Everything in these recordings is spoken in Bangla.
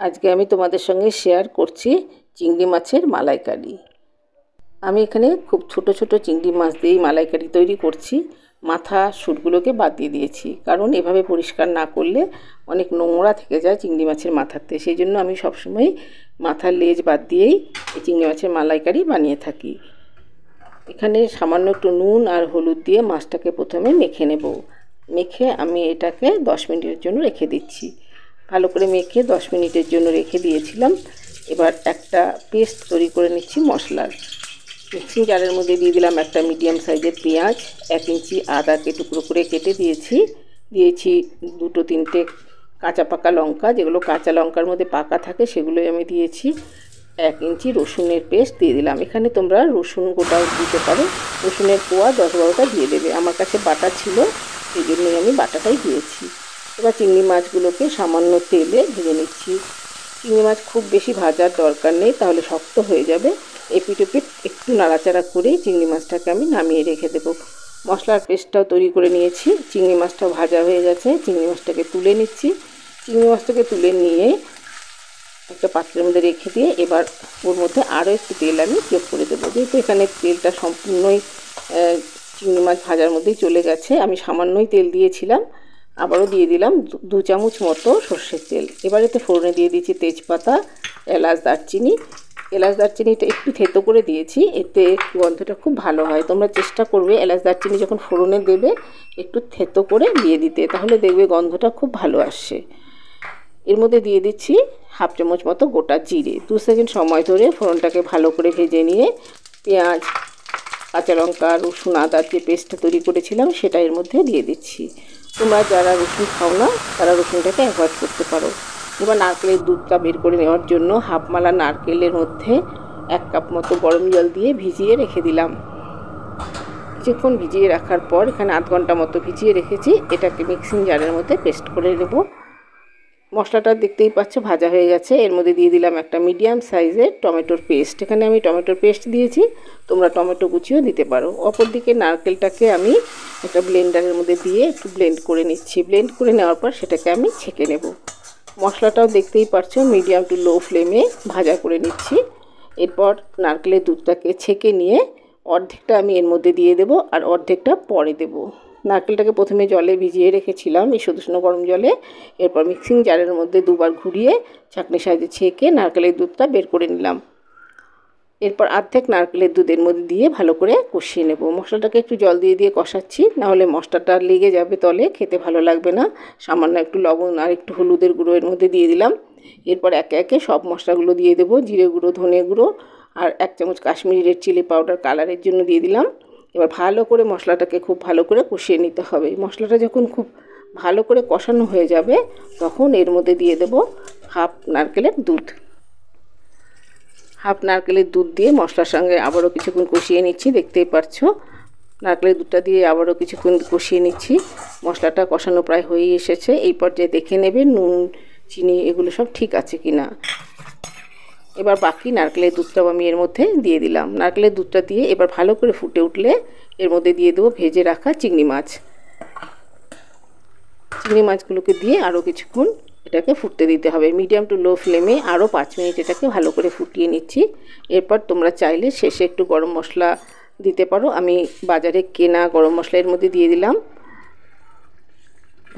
আজকে আমি তোমাদের সঙ্গে শেয়ার করছি চিংড়ি মাছের মালাইকারি। আমি এখানে খুব ছোট ছোট চিংড়ি মাছ দিয়েই মালাইকারি তৈরি করছি। মাথা সুটগুলোকে বাদ দিয়ে দিয়েছি, কারণ এভাবে পরিষ্কার না করলে অনেক নোংরা থেকে যায় চিংড়ি মাছের মাথাতে। সেই জন্য আমি সবসময় মাথার লেজ বাদ দিয়েই এই চিংড়ি মাছের মালাইকারি বানিয়ে থাকি। এখানে সামান্য একটু নুন আর হলুদ দিয়ে মাছটাকে প্রথমে মেখে নেব। মেখে আমি এটাকে 10 মিনিটের জন্য রেখে দিচ্ছি। ভালো করে মেখে 10 মিনিটের জন্য রেখে দিয়েছিলাম। এবার একটা পেস্ট তৈরি করে নিচ্ছি মশলার। মিক্সিং জারের মধ্যে দিয়ে দিলাম একটা মিডিয়াম সাইজের পেঁয়াজ, 1 ইঞ্চি আদাকে টুকরো করে কেটে দিয়েছি। 2-3টে কাঁচা পাকা লঙ্কা, যেগুলো কাঁচা লঙ্কার মধ্যে পাকা থাকে সেগুলোই আমি দিয়েছি। 1 ইঞ্চি রসুনের পেস্ট দিয়ে দিলাম। এখানে তোমরা রসুন গোটাও দিতে পারো, রসুনের কোয়া 10-12টা দিয়ে দেবে। আমার কাছে বাটা ছিল, সেই জন্যই আমি বাটাটাই দিয়েছি। এবার চিংড়ি মাছগুলোকে সামান্য তেলে ভেজে নিচ্ছি। চিংড়ি মাছ খুব বেশি ভাজার দরকার নেই, তাহলে শক্ত হয়ে যাবে। এপিট ওপিট একটু নাড়াচাড়া করেই চিংড়ি মাছটাকে আমি নামিয়ে রেখে দেবো। মশলার পেস্টটাও তৈরি করে নিয়েছি। চিংড়ি মাছটাও ভাজা হয়ে গেছে। চিংড়ি মাছটাকে তুলে নিচ্ছি। চিংড়ি মাছটাকে তুলে নিয়ে একটা পাত্রের মধ্যে রেখে দিয়ে এবার ওর মধ্যে আরও একটু তেল আমি যোগ করে দেবো। যেহেতু এখানে তেলটা সম্পূর্ণই চিংড়ি মাছ ভাজার মধ্যেই চলে গেছে, আমি সামান্যই তেল দিয়েছিলাম। আবারও দিয়ে দিলাম 2 চামচ মতো সর্ষের তেল। এবার এতে ফোড়নে দিয়ে দিয়েছি তেজপাতা, এলাচ, দারচিনি। এলাচ দারচিনিটা একটু থেতো করে দিয়েছি, এতে গন্ধটা খুব ভালো হয়। তোমরা চেষ্টা করবে এলাচ দারচিনি যখন ফোড়নে দেবে একটু থেতো করে দিয়ে দিতে, তাহলে দেখবে গন্ধটা খুব ভালো আসে। এর মধ্যে দিয়ে দিচ্ছি 1/2 চামচ মতো গোটা জিরে। 2 সেকেন্ড সময় ধরে ফোড়নটাকে ভালো করে ভেজে নিয়ে পেঁয়াজ, কাঁচা লঙ্কা, রসুন, আদার যে পেস্টটা তৈরি করেছিলাম সেটা এর মধ্যে দিয়ে দিচ্ছি। তোমরা যারা রসুন খাও না তারা রসুনটাকে অ্যাভয়েড করতে পারো। এবার নারকেলের দুধটা বের করে নেওয়ার জন্য হাফ মালা নারকেলের মধ্যে 1 কাপ মতো গরম জল দিয়ে ভিজিয়ে রেখে দিলাম। কিছুক্ষণ ভিজিয়ে রাখার পর এখানে 1/2 ঘন্টা মতো ভিজিয়ে রেখেছি। এটাকে মিক্সিং জারের মধ্যে পেস্ট করে নেব। মশলাটা দেখতেই পাচ্ছ ভাজা হয়ে গেছে। এর মধ্যে দিয়ে দিলাম একটা মিডিয়াম সাইজের টমেটোর পেস্ট। এখানে আমি টমেটোর পেস্ট দিয়েছি, তোমরা টমেটো কুচিও দিতে পারো। অপরদিকে নারকেলটাকে আমি একটা ব্লেন্ডারের মধ্যে দিয়ে একটু ব্লেন্ড করে নিচ্ছি। ব্লেন্ড করে নেওয়ার পর সেটাকে আমি ছেঁকে নেব। মশলাটাও দেখতেই পাচ্ছ মিডিয়াম টু লো ফ্লেমে ভাজা করে নিচ্ছি। এরপর নারকেলের দুধটাকে ছেঁকে নিয়ে অর্ধেকটা আমি এর মধ্যে দিয়ে দেব আর অর্ধেকটা পরে দেব। নারকেলটাকে প্রথমে জলে ভিজিয়ে রেখেছিলাম এই উষ্ণ গরম জলে। এরপর মিক্সিং জারের মধ্যে 2বার ঘুরিয়ে ছাঁকনির সাহায্যে ছেঁকে নারকেলের দুধটা বের করে নিলাম। এরপর অর্ধেক নারকেলের দুধের মধ্যে দিয়ে ভালো করে কষিয়ে নেব। মশলাটাকে একটু জল দিয়ে দিয়ে কষাচ্ছি, নাহলে মশলাটা লেগে যাবে তলে, খেতে ভালো লাগবে না। সামান্য একটু লবণ আর একটু হলুদের গুঁড়ো এর মধ্যে দিয়ে দিলাম। এরপর একে একে সব মশলাগুলো দিয়ে দেবো। জিরে গুঁড়ো, ধনে গুঁড়ো আর 1 চামচ কাশ্মীরি রেড চিলি পাউডার কালারের জন্য দিয়ে দিলাম। এবার ভালো করে মশলাটাকে খুব ভালো করে কষিয়ে নিতে হবে। মশলাটা যখন খুব ভালো করে কষানো হয়ে যাবে তখন এর মধ্যে দিয়ে দেব হাফ নারকেলের দুধ। হাফ নারকেলের দুধ দিয়ে মশলার সঙ্গে আবারও কিছুক্ষণ কষিয়ে নিচ্ছি। দেখতেই পাচ্ছ নারকেলের দুধটা দিয়ে আবারও কিছুক্ষণ কষিয়ে নিচ্ছি। মশলাটা কষানো প্রায় হয়ে এসেছে। এই পর্যায়ে দেখে নেবে নুন, চিনি এগুলো সব ঠিক আছে কি না। এবার বাকি নারকেলের দুধটাও আমি এর মধ্যে দিয়ে দিলাম। নারকেলের দুধটা দিয়ে এবার ভালো করে ফুটে উঠলে এর মধ্যে দিয়ে দেবো ভেজে রাখা চিংড়ি মাছ। চিংড়ি মাছগুলোকে দিয়ে আরও কিছুক্ষণ এটাকে ফুটতে দিতে হবে। মিডিয়াম টু লো ফ্লেমে আরও 5 মিনিট এটাকে ভালো করে ফুটিয়ে নিচ্ছি। এরপর তোমরা চাইলে শেষে একটু গরম মশলা দিতে পারো। আমি বাজারে কেনা গরম মশলা এর মধ্যে দিয়ে দিলাম।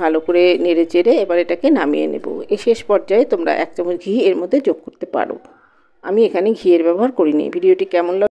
ভালো করে নেড়ে চেড়ে এবার এটাকে নামিয়ে নেব। এই শেষ পর্যায়ে তোমরা 1 চামচ ঘি এর মধ্যে যোগ করতে পারো। আমি এখানে ঘিয়ের ব্যবহার করিনি। ভিডিওটি কেমন লাগলো